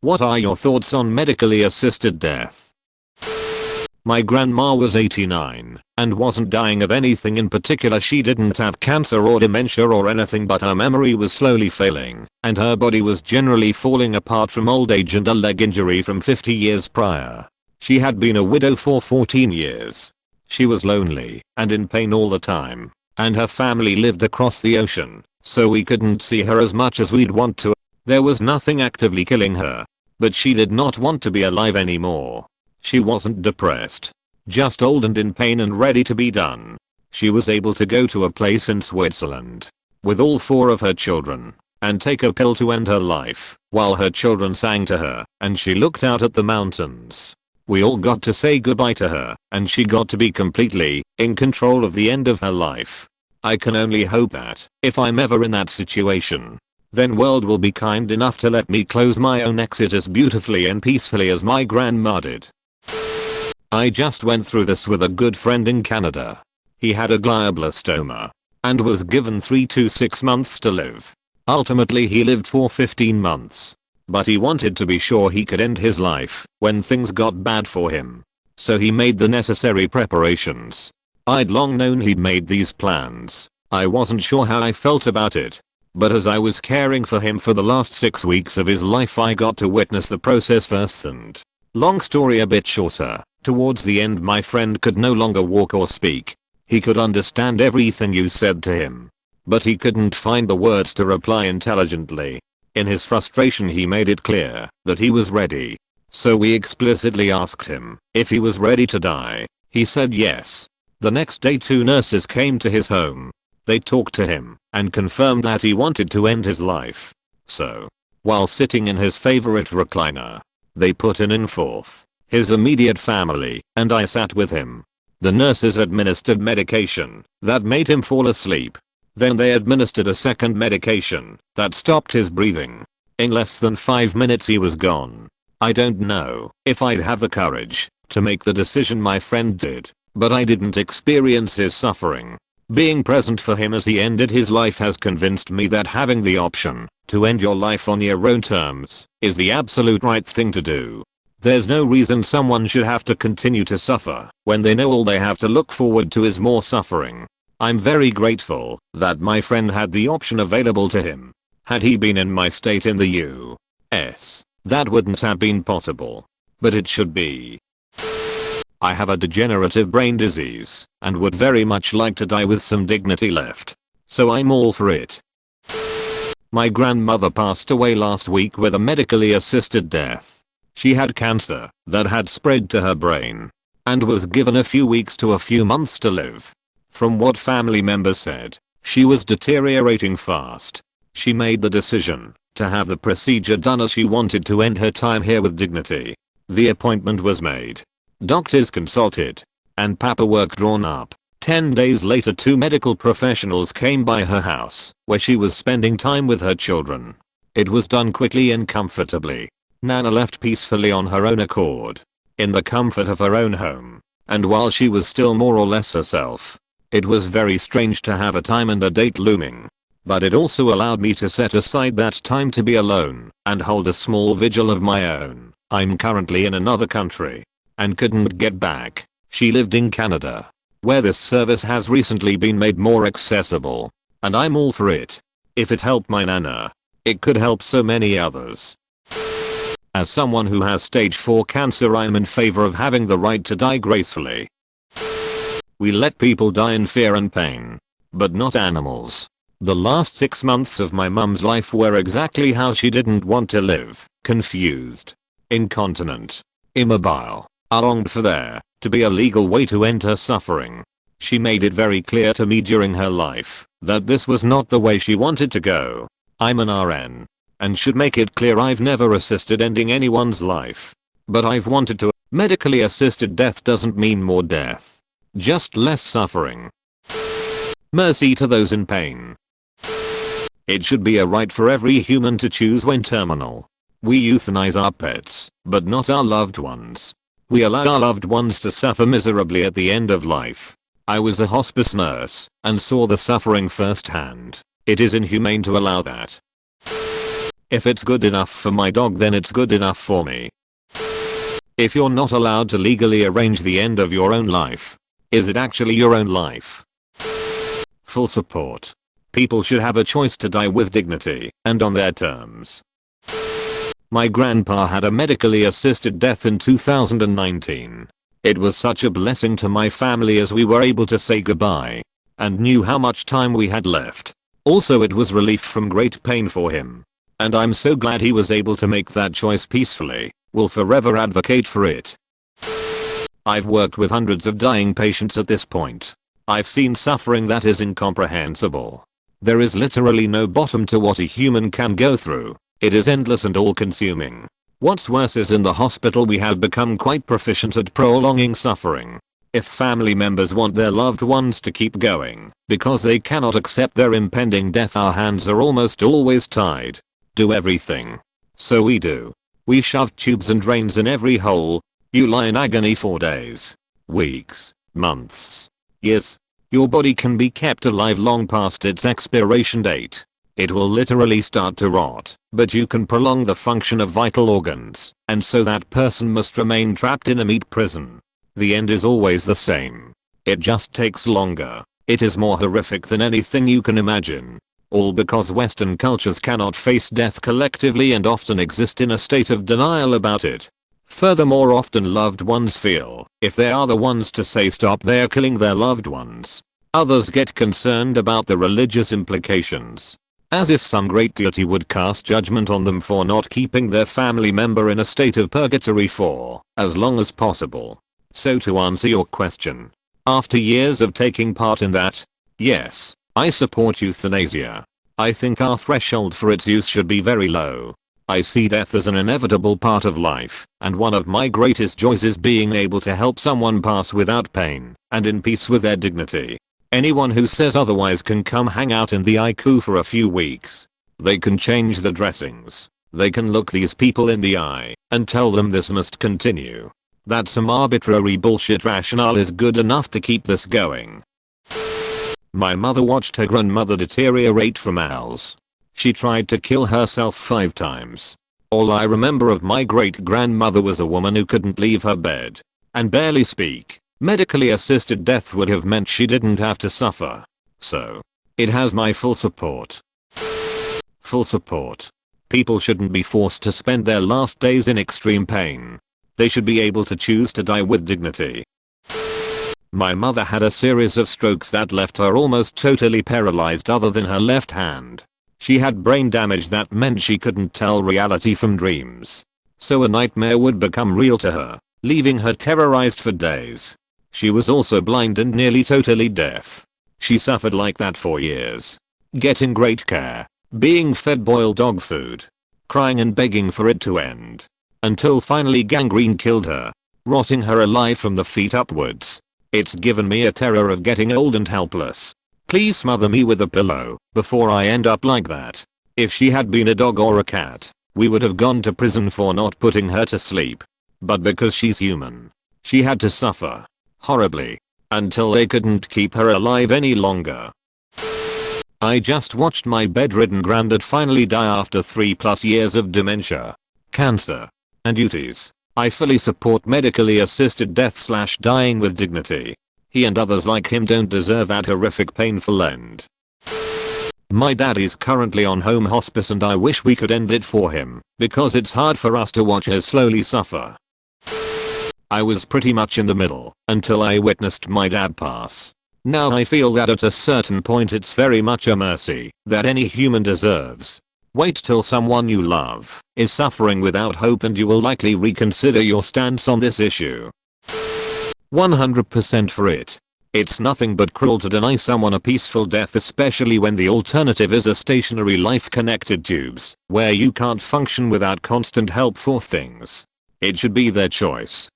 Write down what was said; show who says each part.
Speaker 1: What are your thoughts on medically assisted death? My grandma was 89 and wasn't dying of anything in particular. She didn't have cancer or dementia or anything, but her memory was slowly failing and her body was generally falling apart from old age and a leg injury from 50 years prior. She had been a widow for 14 years. She was lonely and in pain all the time, and her family lived across the ocean, so we couldn't see her as much as we'd want to. There was nothing actively killing her, but she did not want to be alive anymore. She wasn't depressed, just old and in pain and ready to be done. She was able to go to a place in Switzerland with all 4 of her children and take a pill to end her life while her children sang to her and she looked out at the mountains. We all got to say goodbye to her and she got to be completely in control of the end of her life. I can only hope that if I'm ever in that situation, then world will be kind enough to let me close my own exit as beautifully and peacefully as my grandma did. I just went through this with a good friend in Canada. He had a glioblastoma and was given 3 to 6 months to live. Ultimately he lived for 15 months. But he wanted to be sure he could end his life when things got bad for him. So he made the necessary preparations. I'd long known he'd made these plans. I wasn't sure how I felt about it. But as I was caring for him for the last 6 weeks of his life, I got to witness the process firsthand. Long story a bit shorter, towards the end my friend could no longer walk or speak. He could understand everything you said to him, but he couldn't find the words to reply intelligently. In his frustration he made it clear that he was ready. So we explicitly asked him if he was ready to die. He said yes. The next day 2 nurses came to his home. They talked to him and confirmed that he wanted to end his life. So, while sitting in his favorite recliner, they put in 4th, his immediate family, and I sat with him. The nurses administered medication that made him fall asleep. Then they administered a second medication that stopped his breathing. In less than 5 minutes he was gone. I don't know if I'd have the courage to make the decision my friend did, but I didn't experience his suffering. Being present for him as he ended his life has convinced me that having the option to end your life on your own terms is the absolute right thing to do. There's no reason someone should have to continue to suffer when they know all they have to look forward to is more suffering. I'm very grateful that my friend had the option available to him. Had he been in my state in the US, that wouldn't have been possible. But it should be. I have a degenerative brain disease and would very much like to die with some dignity left. So I'm all for it. My grandmother passed away last week with a medically assisted death. She had cancer that had spread to her brain and was given a few weeks to a few months to live. From what family members said, she was deteriorating fast. She made the decision to have the procedure done as she wanted to end her time here with dignity. The appointment was made. Doctors consulted and paperwork drawn up. 10 days later 2 medical professionals came by her house where she was spending time with her children. It was done quickly and comfortably. Nana left peacefully on her own accord, in the comfort of her own home, and while she was still more or less herself. It was very strange to have a time and a date looming, but it also allowed me to set aside that time to be alone and hold a small vigil of my own. I'm currently in another country and couldn't get back. She lived in Canada, where this service has recently been made more accessible, and I'm all for it. If it helped my nana, it could help so many others. As someone who has stage 4 cancer, I'm in favor of having the right to die gracefully. We let people die in fear and pain, but not animals. The last 6 months of my mum's life were exactly how she didn't want to live: confused, incontinent, immobile. I longed for there to be a legal way to end her suffering. She made it very clear to me during her life that this was not the way she wanted to go. I'm an RN and should make it clear I've never assisted ending anyone's life, but I've wanted to. Medically assisted death doesn't mean more death, just less suffering. Mercy to those in pain. It should be a right for every human to choose when terminal. We euthanize our pets, but not our loved ones. We allow our loved ones to suffer miserably at the end of life. I was a hospice nurse and saw the suffering firsthand. It is inhumane to allow that. If it's good enough for my dog, then it's good enough for me. If you're not allowed to legally arrange the end of your own life, is it actually your own life? Full support. People should have a choice to die with dignity and on their terms. My grandpa had a medically assisted death in 2019. It was such a blessing to my family as we were able to say goodbye and knew how much time we had left. Also, it was relief from great pain for him. And I'm so glad he was able to make that choice peacefully. Will forever advocate for it. I've worked with hundreds of dying patients at this point. I've seen suffering that is incomprehensible. There is literally no bottom to what a human can go through. It is endless and all-consuming. What's worse is in the hospital we have become quite proficient at prolonging suffering. If family members want their loved ones to keep going because they cannot accept their impending death, our hands are almost always tied. Do everything. So we do. We shove tubes and drains in every hole. You lie in agony for days, weeks, months, years. Your body can be kept alive long past its expiration date. It will literally start to rot, but you can prolong the function of vital organs, and so that person must remain trapped in a meat prison. The end is always the same. It just takes longer. It is more horrific than anything you can imagine. All because Western cultures cannot face death collectively and often exist in a state of denial about it. Furthermore, often loved ones feel, if they are the ones to say stop, they are killing their loved ones. Others get concerned about the religious implications. As if some great deity would cast judgment on them for not keeping their family member in a state of purgatory for as long as possible. So to answer your question, after years of taking part in that, yes, I support euthanasia. I think our threshold for its use should be very low. I see death as an inevitable part of life, and one of my greatest joys is being able to help someone pass without pain and in peace with their dignity. Anyone who says otherwise can come hang out in the ICU for a few weeks. They can change the dressings. They can look these people in the eye and tell them this must continue. That some arbitrary bullshit rationale is good enough to keep this going. My mother watched her grandmother deteriorate from ALS. She tried to kill herself 5 times. All I remember of my great-grandmother was a woman who couldn't leave her bed and barely speak. Medically assisted death would have meant she didn't have to suffer. So, it has my full support. Full support. People shouldn't be forced to spend their last days in extreme pain. They should be able to choose to die with dignity. My mother had a series of strokes that left her almost totally paralyzed other than her left hand. She had brain damage that meant she couldn't tell reality from dreams. So a nightmare would become real to her, leaving her terrorized for days. She was also blind and nearly totally deaf. She suffered like that for years. Getting great care, being fed boiled dog food, crying and begging for it to end. Until finally gangrene killed her, rotting her alive from the feet upwards. It's given me a terror of getting old and helpless. Please smother me with a pillow before I end up like that. If she had been a dog or a cat, we would have gone to prison for not putting her to sleep. But because she's human, she had to suffer horribly until they couldn't keep her alive any longer. I just watched my bedridden granddad finally die after 3+ years of dementia, cancer, and UTIs. I fully support medically assisted death / dying with dignity. He and others like him don't deserve that horrific painful end. My daddy's currently on home hospice and I wish we could end it for him because it's hard for us to watch her slowly suffer. I was pretty much in the middle until I witnessed my dad pass. Now I feel that at a certain point it's very much a mercy that any human deserves. Wait till someone you love is suffering without hope and you will likely reconsider your stance on this issue. 100% for it. It's nothing but cruel to deny someone a peaceful death, especially when the alternative is a stationary life-connected tubes, where you can't function without constant help for things. It should be their choice.